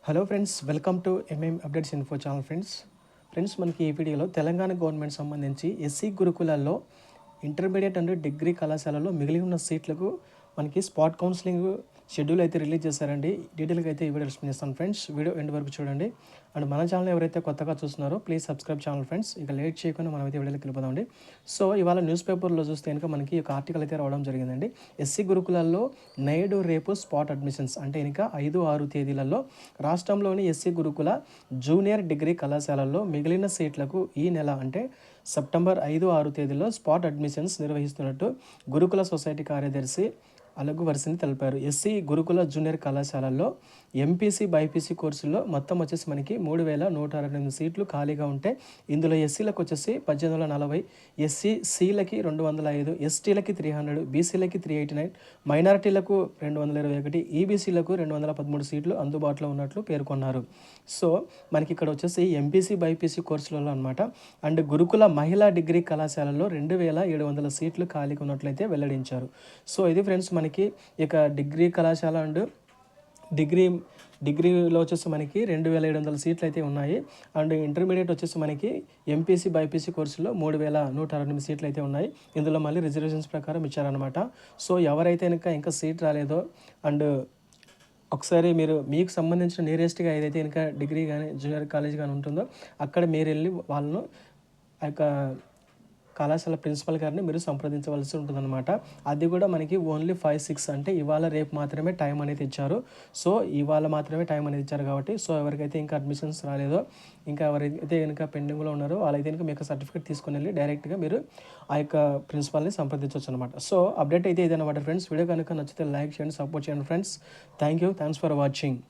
Hello friends, welcome to updates info channel friends మనకి ఈ వీడియోలో తెలంగాణ గవర్నమెంట్ సంబంధించి ఎస్సీ గురుకులాల్లో ఇంటర్మీడియట్ అండ్ డిగ్రీ కళాశాలలో మిగిలి ఉన్న సీట్లకు మనకి స్పాట్ కౌన్సిలింగ్ షెడ్యూల్ అయితే రిలీజ్ చేశారండి. డీటెయిల్గా అయితే ఈ వీడియో ఎక్స్ప్లెయిన్ చేస్తాను ఫ్రెండ్స్. వీడియో ఎండ్ వరకు చూడండి. అండ్ మన ఛానల్ ఎవరైతే కొత్తగా చూస్తున్నారో ప్లీజ్ సబ్స్క్రైబ్ ఛానల్ ఫ్రెండ్స్. ఇక లేట్ చేయకుండా మనం అయితే వీడియోకి వెళ్ళిపోదామండి. సో ఇవాళ న్యూస్ పేపర్లో చూస్తే కనుక మనకి ఒక ఆర్టికల్ అయితే రావడం జరిగిందండి. ఎస్సీ గురుకులాల్లో నేడు రేపు స్పాట్ అడ్మిషన్స్ అంటే ఇంకా 5-6 తేదీలలో రాష్ట్రంలోని ఎస్సీ గురుకుల జూనియర్ డిగ్రీ కళాశాలల్లో మిగిలిన సీట్లకు ఈ నెల అంటే సెప్టెంబర్ 5-6 తేదీలో స్పాట్ అడ్మిషన్స్ నిర్వహిస్తున్నట్టు గురుకుల సొసైటీ కార్యదర్శి అలగు వర్సిని తెలిపారు. ఎస్సీ గురుకుల జూనియర్ కళాశాలల్లో ఎంపీసీ బైపీసీ కోర్సుల్లో మొత్తం వచ్చేసి మనకి 3,168 సీట్లు ఖాళీగా ఉంటే ఇందులో ఎస్సీలకు వచ్చేసి 1840, ఎస్సీలకి 205, ఎస్టీలకి 300, బీసీలకి 389, మైనారిటీలకు 221, ఈబీసీలకు 213 సీట్లు అందుబాటులో ఉన్నట్లు పేర్కొన్నారు. సో మనకి ఇక్కడ వచ్చేసి ఎంపీసీ బైపీసీ కోర్సులలో అనమాట. అండ్ గురుకుల మహిళా డిగ్రీ కళాశాలలో 2,700 సీట్లు ఖాళీగా ఉన్నట్లయితే వెల్లడించారు. సో ఇది ఫ్రెండ్స్ మనకి ఇక డిగ్రీ కళాశాల అండ్ డిగ్రీలో వచ్చేసి మనకి 2,700 సీట్లు అయితే ఉన్నాయి. అండ్ ఇంటర్మీడియట్ వచ్చేసి మనకి ఎంపీసీ బైపీసీ కోర్సులో 3,168 సీట్లు అయితే ఉన్నాయి. ఇందులో మళ్ళీ రిజర్వేషన్స్ ప్రకారం ఇచ్చారనమాట. సో ఎవరైతే ఇంకా సీట్ రాలేదో అండ్ ఒకసారి మీకు సంబంధించిన నియరెస్ట్గా ఏదైతే ఇంకా డిగ్రీ కానీ జూనియర్ కాలేజ్ కానీ ఉంటుందో అక్కడ మీరు వెళ్ళి వాళ్ళను ఆ యొక్క కళాశాల ప్రిన్సిపల్ గారిని మీరు సంప్రదించవలసి ఉంటుందన్నమాట. అది కూడా మనకి ఓన్లీ 5-6 అంటే ఇవాళ రేపు మాత్రమే టైం అనేది ఇచ్చారు. సో ఇవాళ మాత్రమే టైం అనేది ఇచ్చారు కాబట్టి సో ఎవరికైతే ఇంకా అడ్మిషన్స్ రాలేదో ఇంకా ఎవరైతే ఇంకా పెండింగ్లో ఉన్నారో వాళ్ళైతే ఇంకా మీకు సర్టిఫికేట్ తీసుకుని వెళ్ళి డైరెక్ట్గా మీరు ఆ యొక్క ప్రిన్సిపల్ని సంప్రదించవచ్చు అనమాట. సో అప్డేట్ అయితే ఇదన్నమాట ఫ్రెండ్స్. వీడియో కనుక నచ్చితే లైక్ చేయండి, సపోర్ట్ చేయండి ఫ్రెండ్స్. Thanks for watching.